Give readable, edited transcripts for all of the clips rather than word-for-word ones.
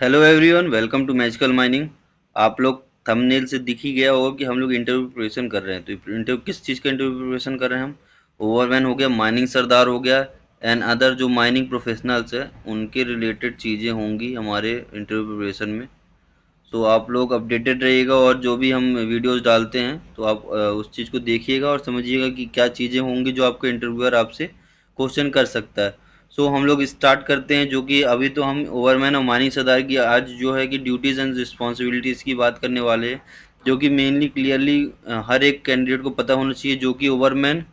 Hello everyone, welcome to Magical Mining. आप लोग thumbnail से दिख ही गया होगा कि हम लोग इंटरव्यू प्रिपरेशन कर रहे हैं। तो इंटरव्यू किस चीज़ का इंटरव्यू प्रिपरेशन कर रहे हैं हम? ओवरमैन हो गया, माइनिंग सरदार हो गया, एंड अदर जो माइनिंग प्रोफेशनल्स हैं उनके रिलेटेड चीज़ें होंगी हमारे इंटरव्यू प्रिपरेशन में। सो आप लोग अपडेटेड रहिएगा और जो भी हम वीडियोस डालते हैं तो आप उस चीज़ को देखिएगा और समझिएगा कि क्या चीज़ें होंगी जो आपके इंटरव्यूअर आपसे क्वेश्चन कर सकता है। सो हम लोग स्टार्ट करते हैं, जो कि अभी तो हम ओवरमैन और मानी सरदार की आज जो है कि ड्यूटीज़ एंड रिस्पॉन्सिबिलिटीज़ की बात करने वाले हैं, जो कि मेनली क्लियरली हर एक कैंडिडेट को पता होना चाहिए जो कि ओवरमैन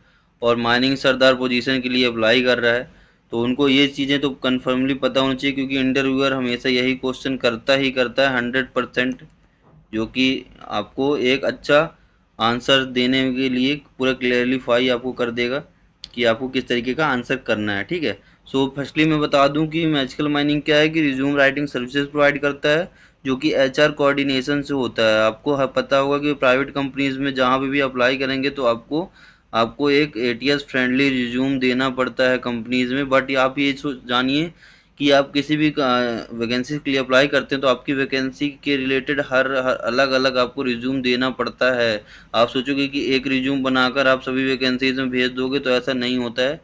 और माइनिंग सरदार पोजीशन के लिए अप्लाई कर रहा है। तो उनको ये चीज़ें तो कन्फर्मली पता होनी चाहिए, क्योंकि इंटरव्यूअर हमेशा यही क्वेश्चन करता ही करता है 100%, जो कि आपको एक अच्छा आंसर देने के लिए पूरा क्लियरिफाई आपको कर देगा कि आपको किस तरीके का आंसर करना है। ठीक है। सो फर्स्टली मैं बता दूं कि मैजिकल माइनिंग क्या है, कि रिज्यूम राइटिंग सर्विसेज प्रोवाइड करता है, जो कि एचआर कोऑर्डिनेशन से होता है। आपको पता होगा कि प्राइवेट कंपनीज में जहाँ पे भी अप्लाई करेंगे तो आपको आपको एक एटीएस फ्रेंडली रिज्यूम देना पड़ता है कंपनीज में। बट आप ये जानिए कि आप किसी भी वैकेंसी के लिए अप्लाई करते हैं तो आपकी वैकेंसी के रिलेटेड हर अलग अलग आपको रिज्यूम देना पड़ता है। आप सोचोगे कि एक रिज्यूम बनाकर आप सभी वैकेंसीज में भेज दोगे, तो ऐसा नहीं होता है।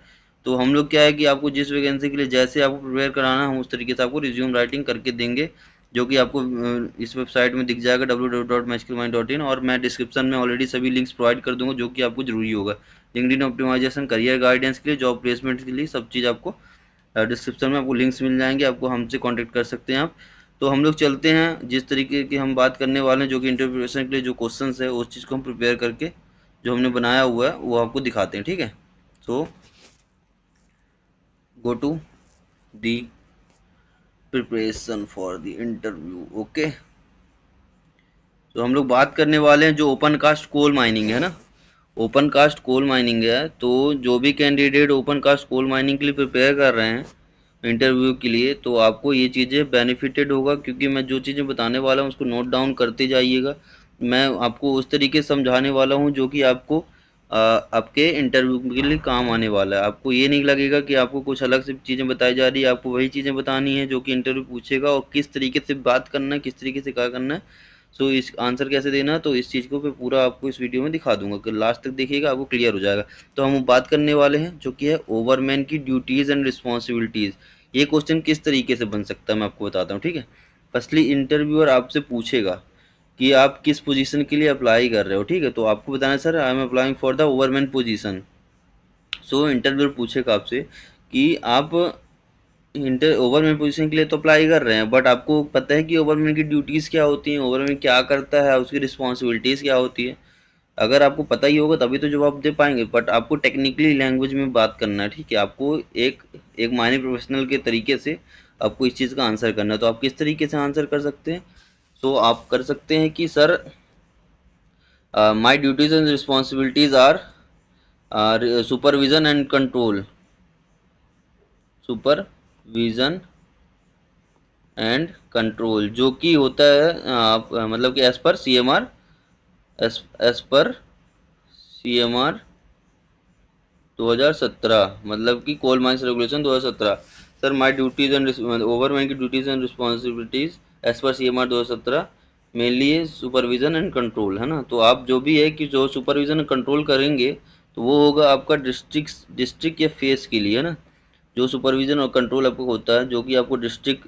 तो हम लोग क्या है कि आपको जिस वैकेंसी के लिए जैसे आपको प्रिपेयर कराना है हम उस तरीके से आपको रिज्यूम राइटिंग करके देंगे, जो कि आपको इस वेबसाइट में दिख जाएगा www.magicalmind.in। और मैं डिस्क्रिप्शन में ऑलरेडी सभी लिंक्स प्रोवाइड कर दूंगा जो कि आपको जरूरी होगा। लिंक्डइन ऑप्टिमाइजेशन, करियर गाइडेंस के लिए, जॉब प्लेसमेंट के लिए, सब चीज़ आपको डिस्क्रिप्शन में आपको लिंक्स मिल जाएंगे, आपको हमसे कांटेक्ट कर सकते हैं आप। तो हम लोग चलते हैं, जिस तरीके की हम बात करने वाले हैं जो कि इंटरव्यू प्रिपरेशन के लिए जो क्वेश्चंस है उस चीज़ को हम प्रिपेयर करके जो हमने बनाया हुआ है वो आपको दिखाते हैं। ठीक है। So go to the preparation for the interview. Okay. तो हम लोग बात करने वाले हैं जो ओपन कास्ट कोल माइनिंग है ना। ओपन कास्ट कोल माइनिंग है, तो जो भी candidate open cast coal mining के लिए प्रिपेयर कर रहे हैं इंटरव्यू के लिए, तो आपको ये चीज़ें बेनिफिटेड होगा, क्योंकि मैं जो चीज़ें बताने वाला हूँ उसको नोट डाउन करते जाइएगा। मैं आपको उस तरीके से समझाने वाला हूँ जो कि आपको आपके इंटरव्यू के लिए काम आने वाला है। आपको ये नहीं लगेगा कि आपको कुछ अलग से चीज़ें बताई जा रही है, आपको वही चीज़ें बतानी है जो कि इंटरव्यू पूछेगा, और किस तरीके से बात करना है, किस तरीके से क्या करना है, सो इस आंसर कैसे देना है, तो इस चीज़ को मैं पूरा आपको इस वीडियो में दिखा दूंगा कि लास्ट तक देखिएगा, आपको क्लियर हो जाएगा। तो हम बात करने वाले हैं जो कि है ओवरमैन की ड्यूटीज़ एंड रिस्पॉन्सिबिलिटीज़। ये क्वेश्चन किस तरीके से बन सकता है मैं आपको बताता हूँ। ठीक है। फर्स्टली इंटरव्यूअर आपसे पूछेगा कि आप किस पोजीशन के लिए अप्लाई कर रहे हो। ठीक है। तो आपको बताना है, sir I am applying for the ओवरमैन position. So interviewer पूछेगा आपसे कि आप इंटर ओवरमैन पोजीशन के लिए तो अप्लाई कर रहे हैं, बट आपको पता है कि ओवरमैन की ड्यूटीज़ क्या होती हैं, ओवरमैन क्या करता है, उसकी रिस्पॉन्सिबिलिटीज़ क्या होती है। अगर आपको पता ही होगा तभी तो जवाब दे पाएंगे, बट आपको टेक्निकली लैंग्वेज में बात करना है। ठीक है। आपको एक एक माइनिंग प्रोफेशनल के तरीके से आपको इस चीज़ का आंसर करना है। तो आप किस तरीके से आंसर कर सकते हैं? सो आप कर सकते हैं कि sir my duties and responsibilities are supervision and control, supervision and control, जो कि होता है मतलब कि as per C M R, as per C M R 2017, मतलब कि coal mines regulation 2017। Sir my duties and overman की duties and responsibilities as per CMR 2017 mainly supervision and control, है ना। तो आप जो भी है कि जो सुपरविजन एंड कंट्रोल करेंगे तो वो होगा आपका डिस्ट्रिक्ट या फेस के लिए, है ना। जो सुपरविजन और कंट्रोल आपको होता है जो कि आपको डिस्ट्रिक्ट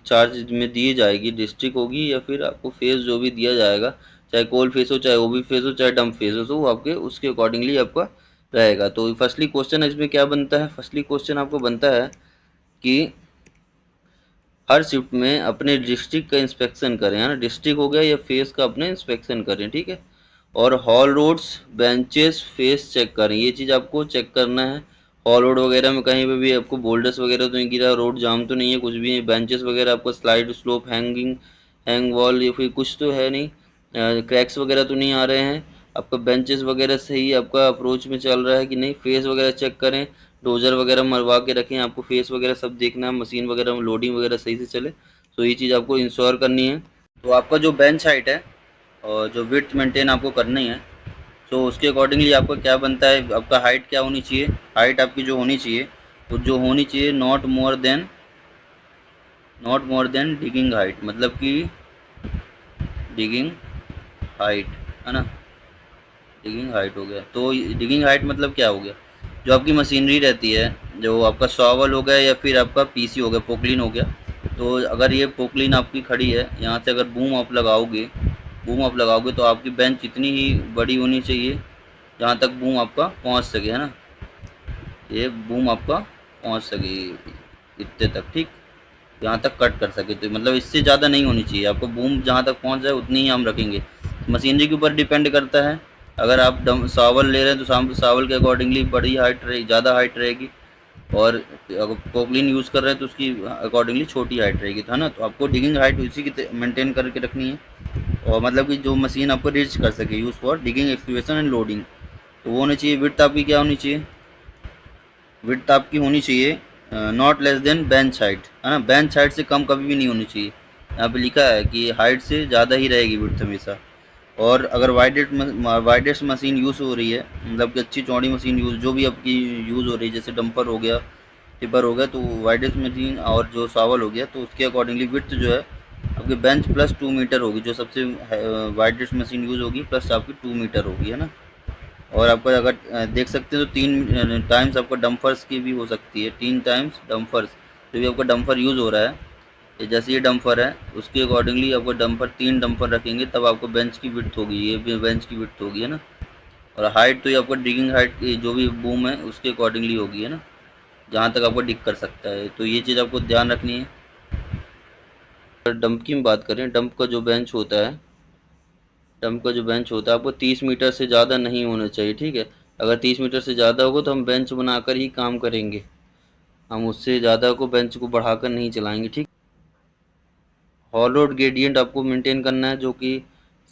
चार्ज में दी जाएगी, डिस्ट्रिक्ट होगी या फिर आपको फेस जो भी दिया जाएगा, चाहे कोल फेस हो, चाहे ओबी फेस हो, चाहे डंप फेस हो, तो वो आपके उसके अकॉर्डिंगली आपका रहेगा। तो फर्स्टली क्वेश्चन इसमें क्या बनता है? फर्स्टली क्वेश्चन आपको बनता है कि हर शिफ्ट में अपने डिस्ट्रिक्ट का इंस्पेक्शन करें, है ना। डिस्ट्रिक्ट हो गया या फेस का अपने इंस्पेक्शन करें। ठीक है। और haul roads, benches, face check करें, ये चीज़ आपको चेक करना है। हॉल रोड वगैरह में कहीं पे भी आपको बोल्डर्स वगैरह तो नहीं गिरा, रोड जाम तो नहीं है, कुछ भी नहीं, बेंचेस वगैरह आपका स्लाइड स्लोप हैंग वॉल या फिर कुछ तो है नहीं, क्रैक्स वगैरह तो नहीं आ रहे हैं, आपका बेंचेस वगैरह सही आपका अप्रोच में चल रहा है कि नहीं। फेस वगैरह चेक करें, डोजर वगैरह मरवा के रखें, आपको फेस वगैरह सब देखना है, मशीन वगैरह में लोडिंग वगैरह सही से चले, तो ये चीज़ आपको इंश्योर करनी है। तो आपका जो बेंच हाइट है और जो विड्थ मेंटेन आपको करनी है, तो उसके अकॉर्डिंगली आपका क्या बनता है, आपका हाइट क्या होनी चाहिए। हाइट आपकी जो होनी चाहिए वो जो होनी चाहिए not more than not more than digging height, मतलब कि डिगिंग हाइट, है ना, डिगिंग हाइट हो गया। तो डिगिंग हाइट मतलब क्या हो गया, जो आपकी मशीनरी रहती है, जो आपका शॉवल हो गया या फिर आपका पीसी हो गया, पोकलीन हो गया, तो अगर ये पोकलीन आपकी खड़ी है, यहाँ से अगर बूम आप लगाओगे तो आपकी बेंच इतनी ही बड़ी होनी चाहिए जहाँ तक बूम आपका पहुँच सके, है ना, ये बूम आपका पहुँच सके इतने तक, ठीक, यहाँ तक कट कर सके, तो मतलब इससे ज़्यादा नहीं होनी चाहिए, आपको बूम जहाँ तक पहुँच जाए उतनी ही हम रखेंगे। मशीनरी के ऊपर डिपेंड करता है, अगर आप सावल ले रहे हैं तो सावल के अकॉर्डिंगली बड़ी हाइट रहेगी, ज़्यादा हाइट रहेगी, और अगर पोकलिन यूज़ कर रहे हैं तो उसकी अकॉर्डिंगली छोटी हाइट रहेगी, है ना। तो आपको डिगिंग हाइट उसी की मेंटेन करके रखनी है, और मतलब कि जो मशीन आपको रीच कर सके, use for digging excavation and loading, तो वो होनी चाहिए। विड्थ आपकी क्या होनी चाहिए, विड्थ आपकी होनी चाहिए not less than bench height, है ना, बेंच हाइट से कम कभी भी नहीं होनी चाहिए। यहाँ पे लिखा है कि हाइट से ज़्यादा ही रहेगी विड्थ हमेशा। और अगर वाइडेस्ट मशीन यूज़ हो रही है, मतलब कि अच्छी चौड़ी मशीन यूज़ जो भी आपकी यूज़ हो रही है, जैसे डंपर हो गया, टिपर हो गया, तो वाइडेस्ट मशीन और जो सावल हो गया, तो उसके अकॉर्डिंगली विड्थ जो है आपकी बेंच प्लस 2 मीटर होगी, जो सबसे वाइडेस्ट मशीन यूज़ होगी, प्लस आपकी 2 मीटर होगी, है ना। और आपका अगर देख सकते हो तो 3 टाइम्स आपका डम्फर्स की भी हो सकती है, 3 टाइम्स डम्फर्स, जो भी आपका डम्फर यूज़ हो रहा है, ये जैसे ये डम्फर है उसके अकॉर्डिंगली आपको डम्फर 3 डम्फर रखेंगे, तब आपको बेंच की विड्थ होगी, ये भी बेंच की विड्थ होगी, है ना। और हाइट तो ये आपको डिगिंग हाइट जो भी बूम है उसके अकॉर्डिंगली होगी, है ना, जहाँ तक आपको डिग कर सकता है, तो ये चीज़ आपको ध्यान रखनी है। अगर डंप की हम बात करें, डंप का जो बेंच होता है आपको 30 मीटर से ज़्यादा नहीं होना चाहिए, ठीक है। अगर 30 मीटर से ज़्यादा होगा तो हम बेंच बनाकर ही काम करेंगे, हम उससे ज़्यादा को बेंच को बढ़ाकर नहीं चलाएंगे, ठीक। हॉल रोड ग्रेडियंट आपको मेंटेन करना है जो कि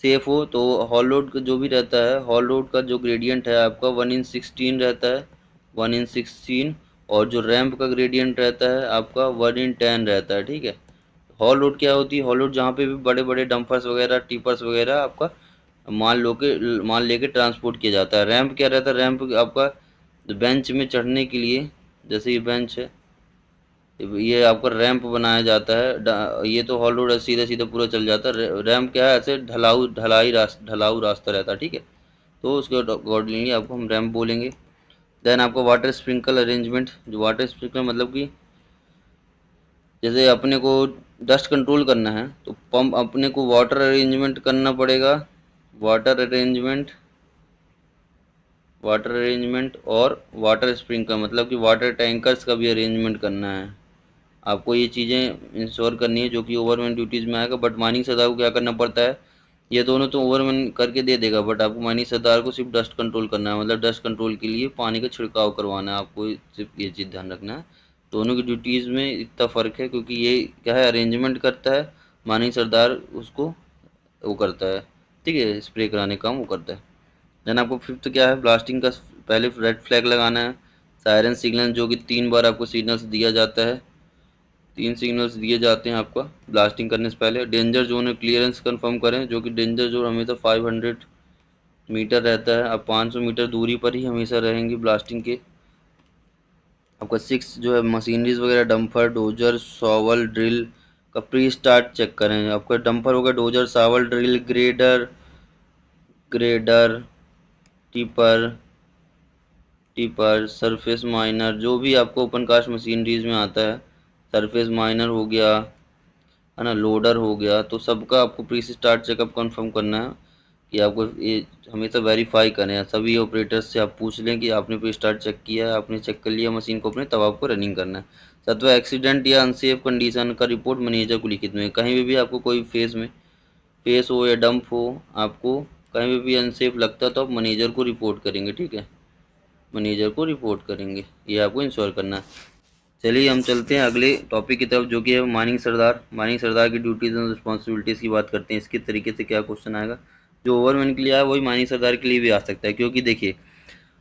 सेफ हो, तो हॉल रोड का जो भी रहता है, हॉल रोड का जो ग्रेडियंट है आपका 1/16 रहता है, 1/16, और जो रैंप का ग्रेडियंट रहता है आपका 1/10 रहता है, ठीक है। हॉल रोड क्या होती है, हॉल रोड जहाँ पे भी बड़े बड़े डंपर्स वगैरह, टिपर्स वगैरह आपका माल लेके ट्रांसपोर्ट किया जाता है। रैंप क्या रहता है, रैंप आपका बेंच में चढ़ने के लिए, जैसे ये बेंच है, ये आपका रैंप बनाया जाता है, ये तो हॉल रोड है, सीधे सीधे पूरा चल जाता है, रैंप क्या है, ऐसे ढलाऊ रास्ता रहता है, ठीक है। तो उसके अकॉर्डिंगली आपको हम रैंप बोलेंगे। देन आपको वाटर स्प्रिंकल अरेंजमेंट, जो वाटर स्प्रिंकलर मतलब कि जैसे अपने को डस्ट कंट्रोल करना है तो पंप अपने को वाटर अरेंजमेंट करना पड़ेगा, वाटर अरेंजमेंट, और वाटर स्प्रिंकलर मतलब कि वाटर टैंकर्स का भी अरेंजमेंट करना है। आपको ये चीज़ें इंश्योर करनी है जो कि ओवरमैन ड्यूटीज़ में आएगा, बट माइनिंग सरदार को क्या करना पड़ता है, ये दोनों तो ओवरमैन करके दे देगा, बट आपको माइनिंग सरदार को सिर्फ डस्ट कंट्रोल करना है, मतलब डस्ट कंट्रोल के लिए पानी का छिड़काव करवाना है, आपको सिर्फ ये चीज़ ध्यान रखना है। दोनों की ड्यूटीज़ में इतना फ़र्क है, क्योंकि ये क्या है, अरेंजमेंट करता है, माइनिंग सरदार उसको वो करता है, ठीक है, स्प्रे कराने का काम वो करता है। देन आपको फिफ्थ क्या है, ब्लास्टिंग का पहले रेड फ्लैग लगाना है, सायरन सिग्नल जो कि 3 बार आपको सिग्नल्स दिया जाता है, 3 सिग्नल्स दिए जाते हैं आपका ब्लास्टिंग करने से पहले। डेंजर जोन में क्लियरेंस कंफर्म करें, जो कि डेंजर जोन हमेशा 500 मीटर रहता है, आप 500 मीटर दूरी पर ही हमेशा रहेंगे ब्लास्टिंग के। आपका 6 जो है, मशीनरीज वगैरह, डंपर, डोजर, शॉवल, ड्रिल का प्री स्टार्ट चेक करें। आपका डंपर होगा, dozer, shovel, drill, grader, tipper, surface miner, जो भी आपको ओपन कास्ट मशीनरीज में आता है, सरफेस माइनर हो गया, है ना, लोडर हो गया, तो सबका आपको प्री स्टार्ट चेकअप कंफर्म करना है, कि आपको ये हमेशा वेरीफाई करें, सभी ऑपरेटर्स से आप पूछ लें कि आपने प्री स्टार्ट चेक किया है, आपने चेक कर लिया मशीन को अपने, तब आपको रनिंग करना है। सातवां, एक्सीडेंट या अनसेफ कंडीशन का रिपोर्ट मैनेजर को लिखित में, कहीं भी आपको कोई फेस हो या डंप हो, आपको कहीं भी अनसेफ लगता है तो आप मैनेजर को रिपोर्ट करेंगे, ठीक है, मैनेजर को रिपोर्ट करेंगे, ये आपको इंश्योर करना है। चलिए हम चलते हैं अगले टॉपिक की तरफ, जो कि है माइनिंग सरदार। माइनिंग सरदार की ड्यूटीज़ एंड रिस्पॉन्सिबिलिटीज़ की बात करते हैं, इसके तरीके से क्या क्वेश्चन आएगा, जो ओवरमैन के लिए आया वही माइनिंग सरदार के लिए भी आ सकता है, क्योंकि देखिए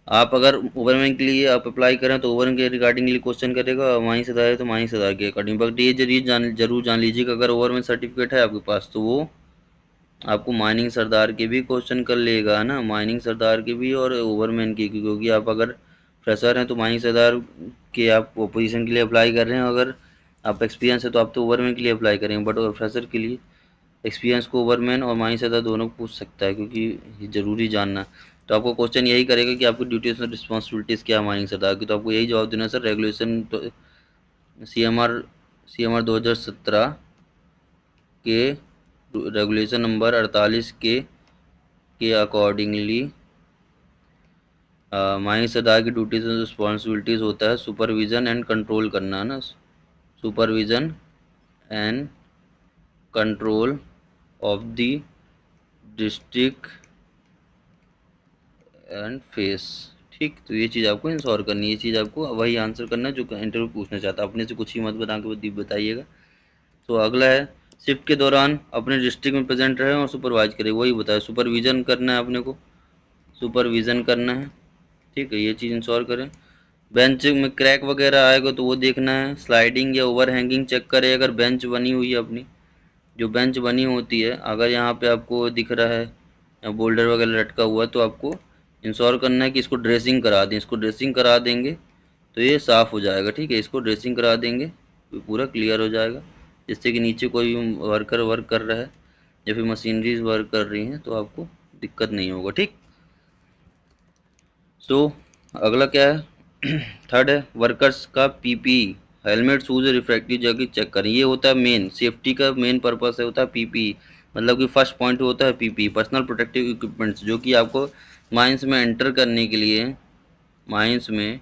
आप अगर ओवरमैन के लिए आप अप्लाई करें तो ओवरमैन के रिगार्डिंगली क्वेश्चन करेगा, और माइनिंग सरदार है तो माइनिंग सरदार के अकॉर्डिंग। बट ये जरूर जान लीजिए कि अगर ओवरमैन सर्टिफिकेट है आपके पास तो वो आपको माइनिंग सरदार के भी क्वेश्चन कर लेगा, है ना, माइनिंग सरदार के भी और ओवरमैन के, क्योंकि आप अगर फ्रेशर हैं तो माइनिंग सरदार के आप पोजीशन के लिए अप्लाई कर रहे हैं, अगर आप एक्सपीरियंस है तो आप तो ओवरमैन के लिए अप्लाई करेंगे, बट फ्रेशर के लिए एक्सपीरियंस को ओवरमैन और माइनिंग सरदार दोनों को पूछ सकता है, क्योंकि ये ज़रूरी जानना। तो आपको क्वेश्चन यही करेगा कि आपकी ड्यूटीज और रिस्पॉन्सिबिलिटीज़ क्या है माइनिंग सरदार की, तो आपको यही जवाब देना सर रेगुलेशन तो सी एम आर 2017 के रेगुलेशन नंबर 48 के अकॉर्डिंगली माइनिंग सरदार की ड्यूटीज एंड रिस्पॉन्सिबिलिटीज़ होता है सुपरविज़न एंड कंट्रोल करना, है ना, supervision and control of the district and face. ठीक, तो ये चीज़ आपको इंश्योर करनी है, ये चीज़ आपको वही आंसर करना है जो इंटरव्यू पूछना चाहता है, अपने से कुछ ही मत बता के बताइएगा। तो अगला है शिफ्ट के दौरान अपने डिस्ट्रिक्ट में प्रेजेंट रहे और सुपरवाइज करे, वही बताया, सुपरविज़न करना है अपने को, सुपरविज़न करना है। ठीक है, ये चीज़ इंश्योर करें। बेंच में क्रैक वगैरह आएगा तो वो देखना है, स्लाइडिंग या ओवर हैंगिंग चेक करें। अगर बेंच बनी हुई है अपनी, जो बेंच बनी होती है, अगर यहाँ पे आपको दिख रहा है या बोल्डर वगैरह लटका हुआ है, तो आपको इंश्योर करना है कि इसको ड्रेसिंग करा दें। इसको ड्रेसिंग करा देंगे तो ये साफ़ हो जाएगा। ठीक है, इसको ड्रेसिंग करा देंगे तो पूरा क्लियर हो जाएगा, जिससे कि नीचे कोई वर्कर वर्क कर रहा है या फिर मशीनरीज वर्क कर रही हैं तो आपको दिक्कत नहीं होगा। ठीक, सो अगला क्या है थर्ड है वर्कर्स का PPE, helmet, shoes, refractive jacket check करें। ये होता है मेन सेफ्टी का मेन पर्पस है, होता है पीपीई, मतलब कि फर्स्ट पॉइंट होता है पीपीई, पर्सनल प्रोटेक्टिव इक्विपमेंट्स, जो कि आपको माइंस में एंटर करने के लिए, माइंस में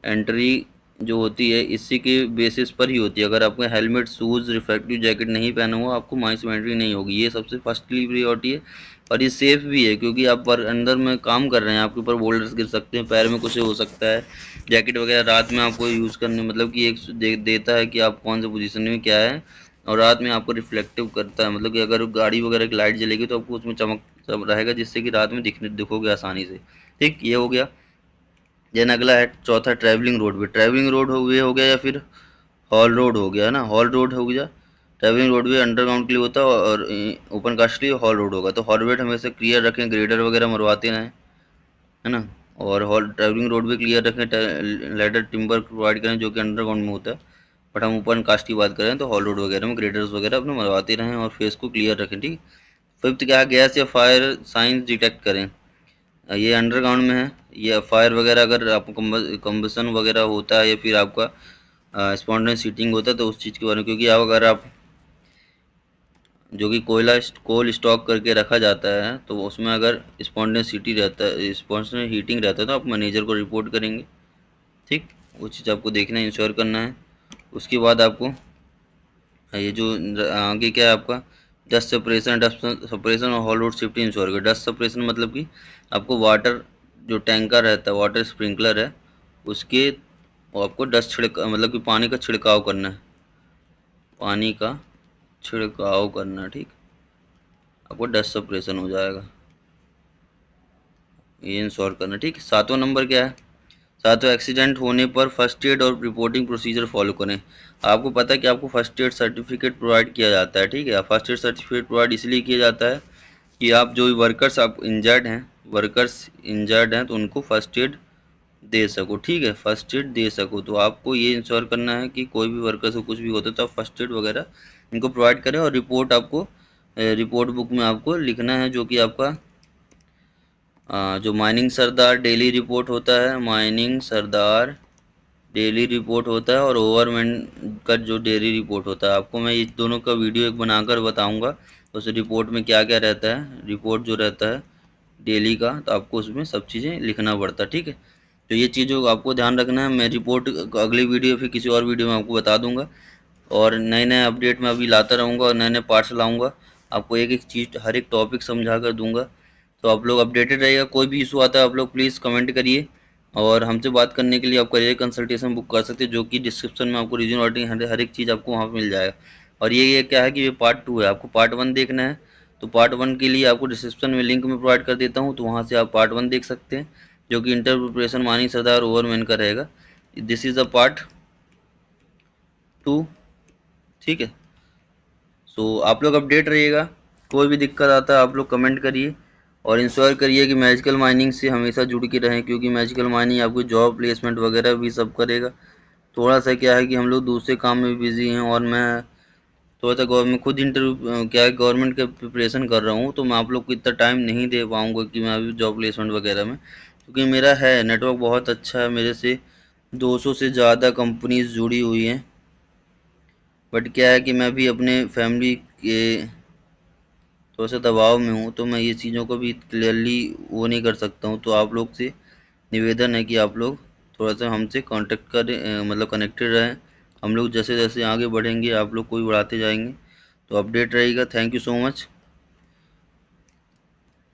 एंट्री जो होती है इसी के बेसिस पर ही होती है। अगर आपको हेलमेट, शूज़, रिफ्लेक्टिव जैकेट नहीं पहना हुआ, आपको माइंस में एंट्री नहीं होगी। ये सबसे फर्स्टली प्रायोरिटी है, और ये सेफ़ भी है, क्योंकि आप पर अंदर में काम कर रहे हैं, आपके ऊपर बोल्डर्स गिर सकते हैं, पैर में कुछ हो सकता है। जैकेट वगैरह रात में आपको यूज़ करने, मतलब कि एक देता है कि आप कौन से पोजीशन में क्या है, और रात में आपको रिफ्लेक्टिव करता है, मतलब कि अगर गाड़ी वगैरह की लाइट जलेगी तो आपको उसमें चमक रहेगा, जिससे कि रात में दिखोगे आसानी से। ठीक, ये हो गया। देन अगला है चौथा ट्रैवलिंग रोड पे, ट्रैवलिंग रोड हो गया या फिर हॉल रोड हो गया, है ना, हॉल रोड हो गया। ट्रैवलिंग रोड भी अंडरग्राउंड के लिए होता है और ओपन कास्ट के लिए हॉल रोड होगा। तो हॉल रोड हमेशा क्लियर रखें, ग्रेडर वगैरह मरवाते रहें, है ना, और हॉल ट्रैवलिंग रोड भी क्लियर रखें, लेडर टिम्बर प्रोवाइड करें जो कि अंडरग्राउंड में होता है। बट हम ओपन कास्ट की बात करें तो हॉल रोड वगैरह में ग्रेडर्स वगैरह अपने मरवाते रहें और फेस को क्लियर रखें। ठीक, फिफ्थ क्या है, गैस या फायर साइंस डिटेक्ट करें। ये अंडरग्राउंड में है, ये फायर वगैरह अगर आपको कम्बसन वगैरह होता है या फिर आपका स्पॉन्टेनियस हीटिंग होता है तो उस चीज़ के बारे में, क्योंकि आप अगर आप जो कि कोल स्टॉक करके रखा जाता है तो उसमें अगर स्पॉन्टेनियस हीटिंग रहता है तो आप मैनेजर को रिपोर्ट करेंगे। ठीक, वो चीज़ आपको देखना है, इंश्योर करना है। उसके बाद आपको ये जो आगे क्या है आपका डस्ट सेपरेशन और हॉल रोड सेफ्टी इंश्योर कर। डस्ट सेपरेशन मतलब कि आपको वाटर जो टैंकर रहता है, वाटर स्प्रिंकलर है, उसके वो आपको डस्ट छिड़का, मतलब कि पानी का छिड़काव करना है, पानी का छिड़काव करना। ठीक, आपको डस्ट सेपरेशन हो जाएगा, ये इंश्योर करना। ठीक, सातवां नंबर क्या है, सातवां एक्सीडेंट होने पर फर्स्ट एड और रिपोर्टिंग प्रोसीजर फॉलो करें। आपको पता है कि आपको फर्स्ट एड सर्टिफिकेट प्रोवाइड किया जाता है। ठीक है, फर्स्ट एड सर्टिफिकेट प्रोवाइड इसलिए किया जाता है कि आप जो वर्कर्स आप इंजर्ड हैं तो उनको फर्स्ट एड दे सको। ठीक है, फर्स्ट एड दे सको, तो आपको ये इंश्योर करना है कि कोई भी वर्कर्स को कुछ भी होता है तो आप फर्स्ट एड वगैरह इनको प्रोवाइड करें। और रिपोर्ट आपको रिपोर्ट बुक में आपको लिखना है, जो कि आपका जो माइनिंग सरदार डेली रिपोर्ट होता है, माइनिंग सरदार डेली रिपोर्ट होता है, और ओवरमैन का जो डेली रिपोर्ट होता है। आपको मैं इस दोनों का वीडियो एक बनाकर बताऊंगा उस रिपोर्ट में क्या क्या रहता है, रिपोर्ट जो रहता है डेली का, तो आपको उसमें सब चीज़ें लिखना पड़ता है। ठीक है, तो ये चीज़ों को आपको ध्यान रखना है। मैं रिपोर्ट अगली वीडियो फिर किसी और वीडियो में आपको बता दूंगा, और नए नए अपडेट मैं अभी लाता रहूँगा और नए नए पार्ट्स लाऊँगा, आपको एक एक चीज़ हर एक टॉपिक समझा कर दूँगा। तो आप लोग अपडेटेड रहिएगा, कोई भी इशू आता है आप लोग प्लीज़ कमेंट करिए, और हमसे बात करने के लिए आप करियर कंसल्टेशन बुक कर सकते हैं, जो कि डिस्क्रिप्शन में आपको रीजन ऑडिटिंग हर एक चीज़ आपको वहाँ पर मिल जाएगा। और ये क्या है कि ये पार्ट 2 है, आपको पार्ट 1 देखना है तो पार्ट 1 के लिए आपको डिस्क्रिप्शन में लिंक में प्रोवाइड कर देता हूँ, तो वहाँ से आप पार्ट 1 देख सकते हैं, जो कि इंटर प्रिपरेशन माइनिंग सरदार ओवरमैन का रहेगा। This is a part 2। ठीक है, सो आप लोग अपडेट रहिएगा, कोई भी दिक्कत आता है आप लोग कमेंट करिए, और इंश्योर करिए कि मैजिकल माइनिंग से हमेशा जुड़ के रहें, क्योंकि मैजिकल माइनिंग आपको जॉब प्लेसमेंट वगैरह भी सब करेगा। थोड़ा सा क्या है कि हम लोग दूसरे काम में बिजी हैं, और मैं थोड़ा सा मैं खुद इंटरव्यू क्या है गवर्नमेंट के प्रिपरेशन कर रहा हूँ, तो मैं आप लोग को इतना टाइम नहीं दे पाऊँगा कि मैं अभी जॉब प्लेसमेंट वगैरह में, क्योंकि मेरा है नेटवर्क बहुत अच्छा है, मेरे से 200 से ज़्यादा कंपनीज जुड़ी हुई हैं। बट क्या है कि मैं भी अपने फैमिली के थोड़ा सा दबाव में हूँ, तो मैं ये चीज़ों को भी क्लियरली वो नहीं कर सकता हूँ। तो आप लोग से निवेदन है कि आप लोग थोड़ा सा हमसे कांटेक्ट करें, मतलब कनेक्टेड रहें। हम लोग जैसे जैसे आगे बढ़ेंगे आप लोग को भी बढ़ाते जाएंगे। तो अपडेट रहेगा। Thank you so much.